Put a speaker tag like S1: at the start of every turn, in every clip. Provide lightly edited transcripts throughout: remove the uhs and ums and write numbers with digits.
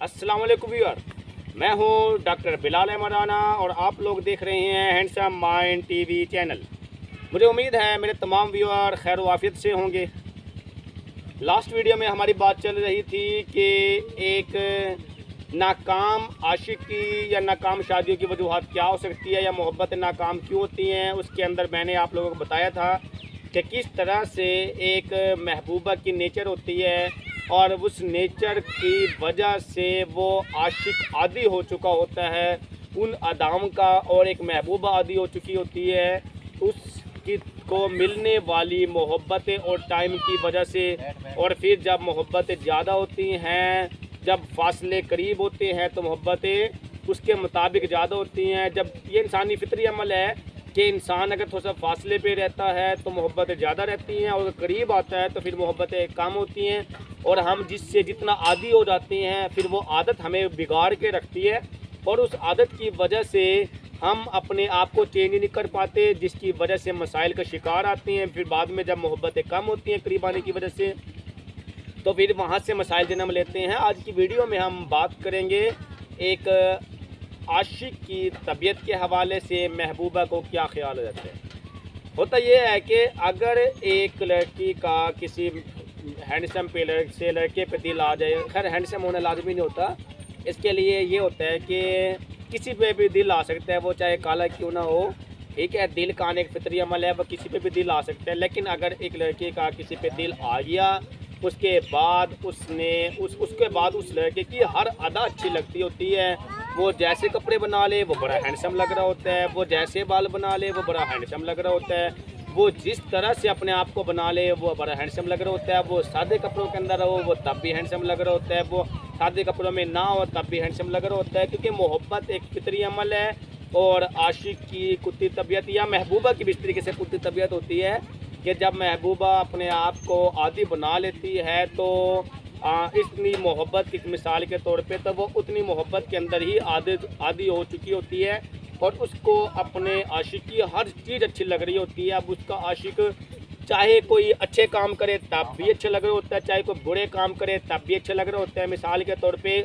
S1: अस्सलाम वालेकुम व्यूअर, मैं हूं डॉक्टर बिलाल अहमद राना और आप लोग देख रहे हैं हैंडसम माइंड टीवी चैनल। मुझे उम्मीद है मेरे तमाम व्यूअर खैर वाफियत से होंगे। लास्ट वीडियो में हमारी बात चल रही थी कि एक नाकाम आशिकी या नाकाम शादियों की वजूहत क्या हो सकती है या मोहब्बत नाकाम क्यों होती हैं। उसके अंदर मैंने आप लोगों को बताया था कि किस तरह से एक महबूबा की नेचर होती है और उस नेचर की वजह से वो आशिक आदी हो चुका होता है उन अदाम का, और एक महबूबा आदी हो चुकी होती है उसकी को मिलने वाली मोहब्बतें और टाइम की वजह से। और फिर जब मोहब्बतें ज़्यादा होती हैं, जब फासले करीब होते हैं तो मोहब्बतें उसके मुताबिक ज़्यादा होती हैं। जब ये इंसानी फितरी अमल है कि इंसान अगर थोड़ा सा फासले पे रहता है तो मोहब्बतें ज़्यादा रहती हैं, और अगर करीब आता है तो फिर मोहब्बतें कम होती हैं। और हम जिससे जितना आदी हो जाते हैं फिर वो आदत हमें बिगाड़ के रखती है, और उस आदत की वजह से हम अपने आप को चेंज नहीं कर पाते, जिसकी वजह से मसाइल का शिकार आते हैं। फिर बाद में जब मोहब्बतें कम होती हैं करीब आने की वजह से, तो फिर वहाँ से मसाइल जन्म लेते हैं। आज की वीडियो में हम बात करेंगे एक आशिक की तबीयत के हवाले से महबूबा को क्या ख्याल रहता है। होता यह है कि अगर एक लड़की का किसी हैंडसम पे से लड़के पे दिल आ जाए, खैर हैंडसम होना लाजमी नहीं होता, इसके लिए ये होता है कि किसी पे भी दिल आ सकता है, वो चाहे काला क्यों ना हो, ठीक है। दिल का आने एक फितरी अमल है, वो किसी पे भी दिल आ सकता है। लेकिन अगर एक लड़के का किसी पे दिल आ गया, उसके बाद उसके बाद उस लड़के की हर अदा अच्छी लगती होती है। वो जैसे कपड़े बना ले वो बड़ा हैंडसम लग रहा होता है, वो जैसे बाल बना ले वो बड़ा हैंडसम लग रहा होता है, वो जिस तरह से अपने आप को बना ले वो बड़ा हैंडसम लग रहा होता है। वो सादे कपड़ों के अंदर हो वो तब भी हैंडसम लग रहा होता है, वो सादे कपड़ों में ना हो तब भी हैंडसम लग रहा होता है। क्योंकि मोहब्बत एक फितरी अमल है, और आशिक की कुत्ती तबीयत या महबूबा की भी इस तरीके से कुत्ती तबीयत होती है कि जब महबूबा अपने आप को आदी बना लेती है तो इतनी मोहब्बत की मिसाल के तौर पे तो वो उतनी मोहब्बत के अंदर ही आदी हो चुकी होती है, और उसको अपने आशिक की हर चीज़ अच्छी लग रही होती है। अब उसका आशिक चाहे कोई अच्छे काम करे तब भी अच्छा लग रहा होता है, चाहे कोई बुरे काम करे तब भी अच्छा लग रहा होता है। मिसाल के तौर पे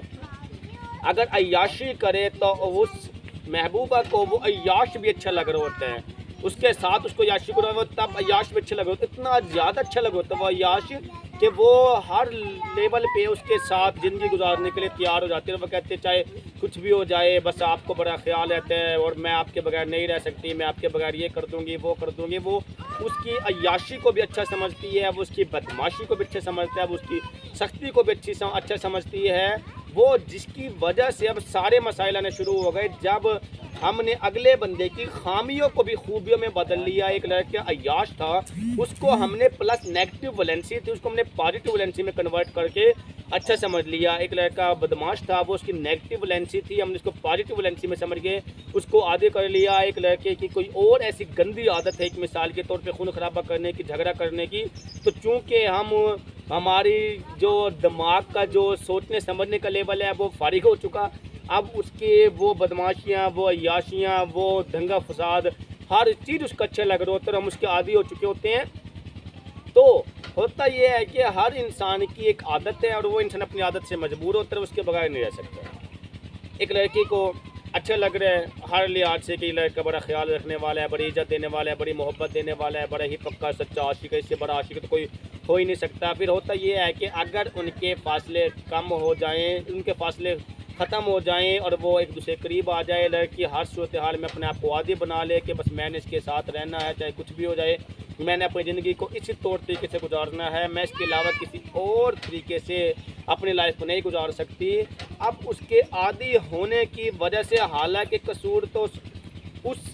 S1: अगर अय्याशी करे तो उस महबूबा को वो अय्याश भी अच्छा लग रहा होता है, उसके साथ उसको अय्याशी को वो तब अय्याश भी अच्छा लग रहा होता है। इतना ज़्यादा अच्छा लग होता है वो अय्याश कि वो हर लेवल पे उसके साथ ज़िंदगी गुजारने के लिए तैयार हो जाते हैं। वो कहते हैं चाहे कुछ भी हो जाए बस आपको बड़ा ख्याल रहता है, और मैं आपके बगैर नहीं रह सकती, मैं आपके बगैर ये कर दूँगी वो कर दूँगी। वो उसकी अय्याशी को भी अच्छा समझती है, वो उसकी बदमाशी को भी अच्छा समझता है, वो उसकी सख्ती को भी अच्छा समझती है। वो जिसकी वजह से अब सारे मसाइल आने शुरू हो गए जब हमने अगले बंदे की खामियों को भी खूबियों में बदल लिया। एक लड़का अय्याश था, उसको हमने प्लस नेगेटिव वैलेंसी थी उसको हमने पॉजिटिव वैलेंसी में कन्वर्ट करके अच्छा समझ लिया। एक लड़का बदमाश था, वो उसकी नेगेटिव वैलेंसी थी, हमने उसको पॉजिटिव वैलेंसी में समझ के उसको आदि कर लिया। एक लड़के की कोई और ऐसी गंदी आदत है, एक मिसाल के तौर पे खून खराबा करने की, झगड़ा करने की, तो चूँकि हमारी जो दिमाग का जो सोचने समझने का लेवल है वो फारिग हो चुका, अब उसके वो बदमाशियाँ, वो अय्याशियाँ, वो दंगा फसाद, हर चीज़ उसका अच्छा लग रहा होता है, हम उसके आदी हो चुके होते हैं। तो होता ये है कि हर इंसान की एक आदत है, और वो इंसान अपनी आदत से मजबूर होता है, उसके बगैर नहीं रह सकता। एक लड़की को अच्छा लग रहा है हर लिहाज से कि लड़का बड़ा ख्याल रखने वाला है, बड़ी इज्जत देने वाला है, बड़ी मोहब्बत देने वाला है, बड़ा ही पक्का सच्चा आशिक है, इससे बड़ा आशिक तो कोई हो ही नहीं सकता। फिर होता ये है कि अगर उनके फासले कम हो जाएं, उनके फासले ख़त्म हो जाएं और वो एक दूसरे करीब आ जाए, लड़की हर सूरत हाल में अपने आप को आदी बना ले कि बस मैंने इसके साथ रहना है, चाहे कुछ भी हो जाए, मैंने अपनी ज़िंदगी को इसी तौर तरीके से गुजारना है, मैं इसके अलावा किसी और तरीके से अपनी लाइफ को नहीं गुजार सकती। अब उसके आदी होने की वजह से, हालांकि कसूर तो उस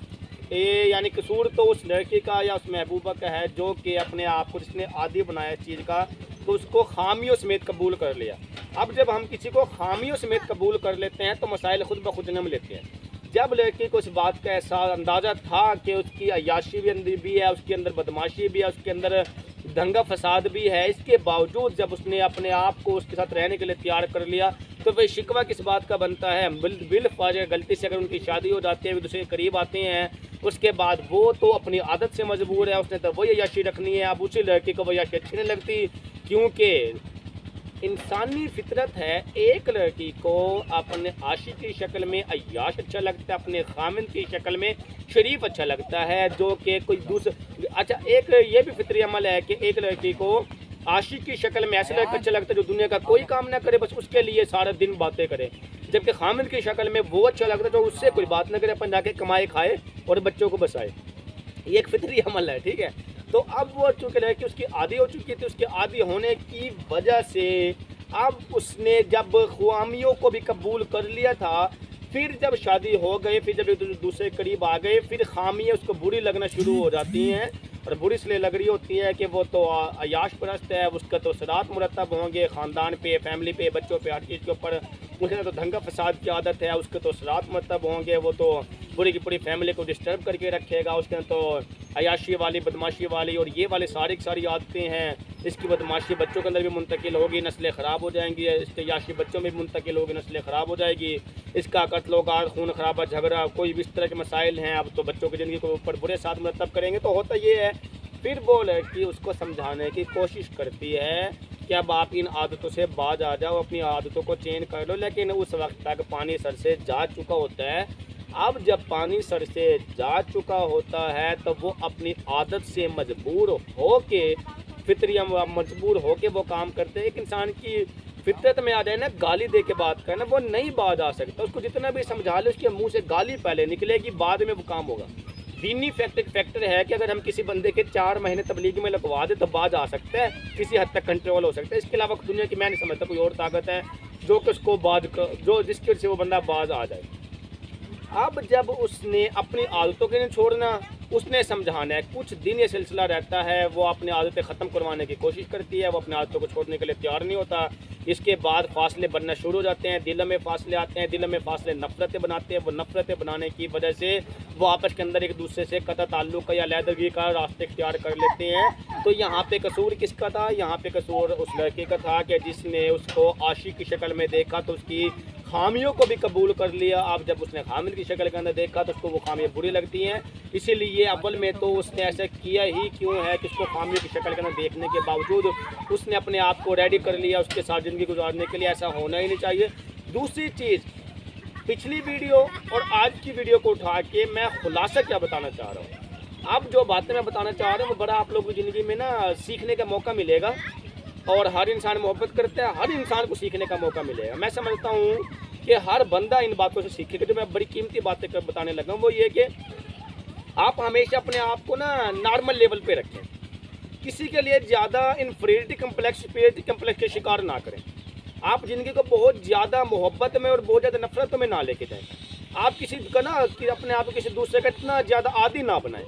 S1: यानी कसूर तो उस लड़की का या उस महबूबा का है जो कि अपने आप को जिसने आदी बनाया इस चीज़ का, तो उसको खामियों समेत कबूल कर लिया। अब जब हम किसी को खामियों समेत कबूल कर लेते हैं तो मसाइल खुद ब खुद जन्म लेते हैं। जब लड़की को इस बात का एहसास अंदाज़ा था कि उसकी अय्याशी भी है, उसके अंदर बदमाशी भी है, उसके अंदर दंगा फसाद भी है, इसके बावजूद जब उसने अपने आप को उसके साथ रहने के लिए तैयार कर लिया, तो वह शिकवा किस बात का बनता है। बिल फाज़िल गलती से अगर उनकी शादी हो जाती है, वे दूसरे के करीब आते हैं, उसके बाद वो तो अपनी आदत से मजबूर है, उसने तो वही अय्याशी रखनी है। अब उसी लड़की को वह अय्याशी अच्छी नहीं लगती, क्योंकि इंसानी फितरत है, एक लड़की को अपने आशिक की शक्ल में अय्याश अच्छा लगता है, अपने खामिन की शक्ल में शरीफ अच्छा लगता है, जो कि कोई दूसरा। अच्छा, एक ये भी फितरी अमल है कि एक लड़की को आशिक की शक्ल में ऐसा लड़का अच्छा लगता है जो दुनिया का कोई काम ना करे, बस उसके लिए सारा दिन बातें करे। जबकि खामिन की शक्ल में वो अच्छा लगता है जो उससे कोई बात ना करे, अपन जाके कमाए खाए और बच्चों को बसाए। ये एक फितरी अमल है, ठीक है। तो अब वो चूँकि लड़की उसकी आदी हो चुकी थी, उसके आदी होने की वजह से अब उसने जब ख्वामियों को भी कबूल कर लिया था, फिर जब शादी हो गई, फिर जब एक दूसरे करीब आ गए, फिर खामियाँ उसको बुरी लगना शुरू हो जाती हैं। और बुरी इसलिए लग रही होती है कि वो तो अयाश परस्त है, उसका तो सरात मुरतब होंगे ख़ानदान पे, फैमिली पे, बच्चों पे, हर चीज़ के ऊपर उसने तो दंगा फसाद की आदत है, उसके तो सरात मुरतब होंगे, वो तो पूरी की पूरी फैमिली को डिस्टर्ब करके रखेगा, उसके तो अयाशी वाली, बदमाशी वाली और ये वाले सारी की सारी आदतें हैं। इसकी बदमाशी बच्चों के अंदर भी मुंतकिल होगी, नस्लें ख़राब हो जाएंगी, इसके अयाशी बच्चों में भी मुंतकिल होगी, नस्लें ख़राब हो जाएगी। इसका कत्ल गार, खून खराबा, झगड़ा, कोई भी इस तरह के मसाइल हैं, अब तो बच्चों की ज़िंदगी के ऊपर बुरे साथ मुरतब करेंगे। तो होता ये है, फिर वो लड़की उसको समझाने की कोशिश करती है कि अब आप इन आदतों से बाज आ जाओ, अपनी आदतों को चेंज कर लो। लेकिन उस वक्त तक पानी सर से जा चुका होता है। अब जब पानी सर से जा चुका होता है तो वो अपनी आदत से मजबूर हो के, फितरिया मजबूर हो के वो काम करते हैं। एक इंसान की फितरत में आ जाए ना, गाली दे के बात करना, वो नहीं बाज आ सकता। उसको जितना भी समझा ले, उसके मुंह से गाली पहले निकलेगी, बाद में वो काम होगा। दीनी फैक्टर है कि अगर हम किसी बंदे के 4 महीने तबलीग में लगवा दे तो बाज आ सकता है, किसी हद तक कंट्रोल हो सकता है। इसके अलावा दुनिया की मैं नहीं समझता कोई और ताकत है जो कि उसको जो जिसकी वजह से वो बंदा बाज आ जाए। अब जब उसने अपनी आदतों के नहीं छोड़ना, उसने समझाना है, कुछ दिन ये सिलसिला रहता है, वो अपनी आदतें ख़त्म करवाने की कोशिश करती है, वो अपनी आदतों को छोड़ने के लिए तैयार नहीं होता। इसके बाद फासले बनना शुरू हो जाते हैं, दिल में फासले आते हैं, दिल में फासले नफ़रतें बनाते हैं। वो नफ़रतें बनाने की वजह से वो आपस के अंदर एक दूसरे से कता ताल्लुक़ या अलहदगी का रास्ते इख्तियार कर लेते हैं। तो यहाँ पे कसूर किसका था? यहाँ पे कसूर उस लड़के का था कि जिसने उसको आशिक की शक्ल में देखा तो उसकी खामियों को भी कबूल कर लिया। अब जब उसने खामिल की शक्ल के अंदर देखा तो उसको वो खामियाँ बुरी लगती हैं। इसीलिए अव्वल में तो उसने ऐसा किया ही क्यों है कि उसको खामियों की शक्ल के अंदर देखने के बावजूद उसने अपने आप को रेडी कर लिया उसके साथ ज़िंदगी गुजारने के लिए। ऐसा होना ही नहीं चाहिए। दूसरी चीज़, पिछली वीडियो और आज की वीडियो को उठा के मैं खुलासा क्या बताना चाह रहा हूँ। अब जो बातें मैं बताना चाह रहा हूँ वो बड़ा आप लोगों की ज़िंदगी में ना सीखने का मौका मिलेगा। और हर इंसान मोहब्बत करता है, हर इंसान को सीखने का मौका मिलेगा। मैं समझता हूँ कि हर बंदा इन बातों से सीखेगा। जो मैं बड़ी कीमती बातें बताने लगा हूँ वो ये कि आप हमेशा अपने आप को ना नॉर्मल लेवल पे रखें, किसी के लिए ज़्यादा इन्फीरियरिटी कम्प्लेक्स के शिकार ना करें। आप ज़िंदगी को बहुत ज़्यादा मोहब्बत में और बहुत ज़्यादा नफरत में ना लेके जाएं। आप किसी का ना कि अपने आप को किसी दूसरे का इतना ज़्यादा आदी ना बनाएं।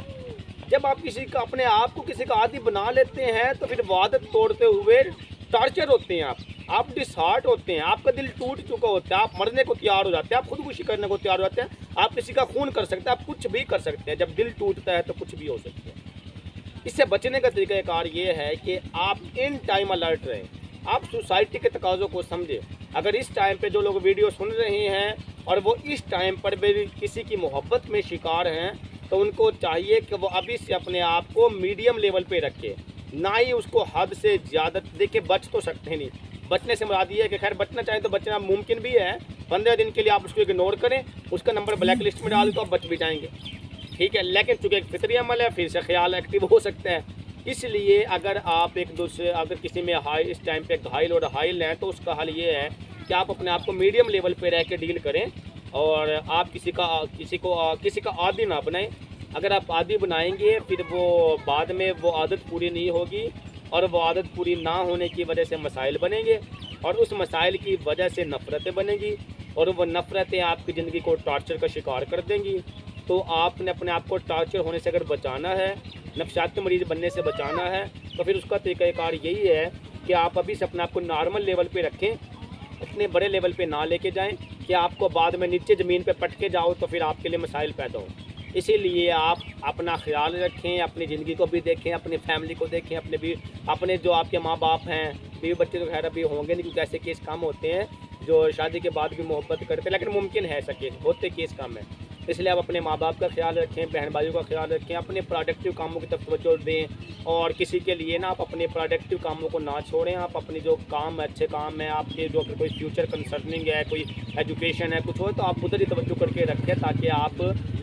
S1: जब आप किसी का अपने आप को किसी का आदी बना लेते हैं तो फिर वो आदत तोड़ते हुए टॉर्चर होते हैं, आप डिसहार्ट होते हैं, आपका दिल टूट चुका होता है, आप मरने को तैयार हो जाते हैं, आप खुदकुशी करने को तैयार हो जाते हैं, आप किसी का खून कर सकते हैं, आप कुछ भी कर सकते हैं। जब दिल टूटता है तो कुछ भी हो सकता है। इससे बचने का तरीक़ाकार ये है कि आप इन टाइम अलर्ट रहें, आप सोसाइटी के तकाज़ों को समझें। अगर इस टाइम पे जो लोग वीडियो सुन रहे हैं और वो इस टाइम पर भी किसी की मोहब्बत में शिकार हैं तो उनको चाहिए कि वो अभी से अपने आप को मीडियम लेवल पे रखें, ना ही उसको हद से ज़्यादा। देखिए, बच तो सकते हैं नहीं, बचने से मुराद ये है कि खैर बचना चाहें तो बचना मुमकिन भी है। 15 दिन के लिए आप उसको इग्नोर करें, उसका नंबर ब्लैक लिस्ट में डाल दो, आप बच भी जाएंगे, ठीक है। लेकिन चूँकि एक फितरी अमल है, फिर से ख्याल एक्टिव हो सकता है। इसलिए अगर आप एक दूसरे अगर किसी में इस टाइम पे घायल और हाइल हैं तो उसका हल ये है कि आप अपने आप को मीडियम लेवल पे रह के डील करें और आप किसी का आदी ना बनाएं। अगर आप आदी बनाएंगे फिर वो बाद में वो आदत पूरी नहीं होगी और वो आदत पूरी ना होने की वजह से मसाइल बनेंगे और उस मसाइल की वजह से नफ़रतें बनेंगी और वो नफ़रतें आपकी ज़िंदगी को टॉर्चर का शिकार कर देंगी। तो आपने अपने आप को टॉर्चर होने से अगर बचाना है, नफसियाती मरीज़ बनने से बचाना है, तो फिर उसका तरीक़ाकार यही है कि आप अभी से अपने आप को नॉर्मल लेवल पे रखें, इतने बड़े लेवल पे ना लेके जाएं कि आपको बाद में नीचे ज़मीन पे पटके जाओ तो फिर आपके लिए मसाइल पैदा हो। इसीलिए आप अपना ख्याल रखें, अपनी ज़िंदगी को भी देखें, अपनी फैमिली को देखें, अपने जो आपके माँ बाप हैं, बीवी बच्चे तो खैर अभी होंगे नहीं क्योंकि ऐसे केस कम होते हैं जो शादी के बाद भी मोहब्बत करते हैं, लेकिन मुमकिन है ऐसा केस, होते केस कम है। इसलिए आप अपने माँ बाप का ख्याल रखें, बहन भाइयों का ख्याल रखें, अपने प्रोडक्टिव कामों की तरफ तवज्जो दें और किसी के लिए ना आप अपने प्रोडक्टिव कामों को ना छोड़ें। आप अपने जो काम अच्छे काम है आपके, जो कोई फ्यूचर कंसर्निंग है, कोई एजुकेशन है, कुछ हो, तो आप उधर ही तवज्जो करके रखें ताकि आप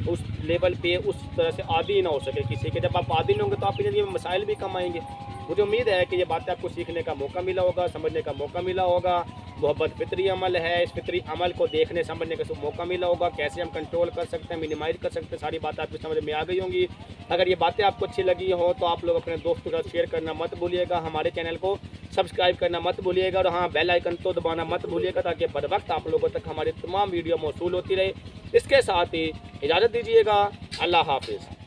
S1: उस लेवल पे उस तरह से आदी ना हो सके किसी के। जब आप आदी नहीं होंगे तो आपकी ज़िंदगी में मसाइल भी कम आएंगे। मुझे उम्मीद है कि ये बातें आपको सीखने का मौका मिला होगा, समझने का मौका मिला होगा। मोहब्बत फितरी अमल है, इस फितरी अमल को देखने समझने का मौका मिला होगा, कैसे हम कंट्रोल कर सकते हैं, मिनिमाइज़ कर सकते हैं, सारी बातें आपकी समझ में आ गई होंगी। अगर ये बातें आपको अच्छी लगी हो तो आप लोग अपने दोस्तों के साथ शेयर करना मत भूलिएगा, हमारे चैनल को सब्सक्राइब करना मत भूलिएगा और हाँ, बेल आइकन तो दबाना मत भूलिएगा ताकि बर वक्त आप लोगों तक हमारी तमाम वीडियो मौसूल होती रहे। इसके साथ ही इजाज़त दीजिएगा। अल्लाह हाफिज़।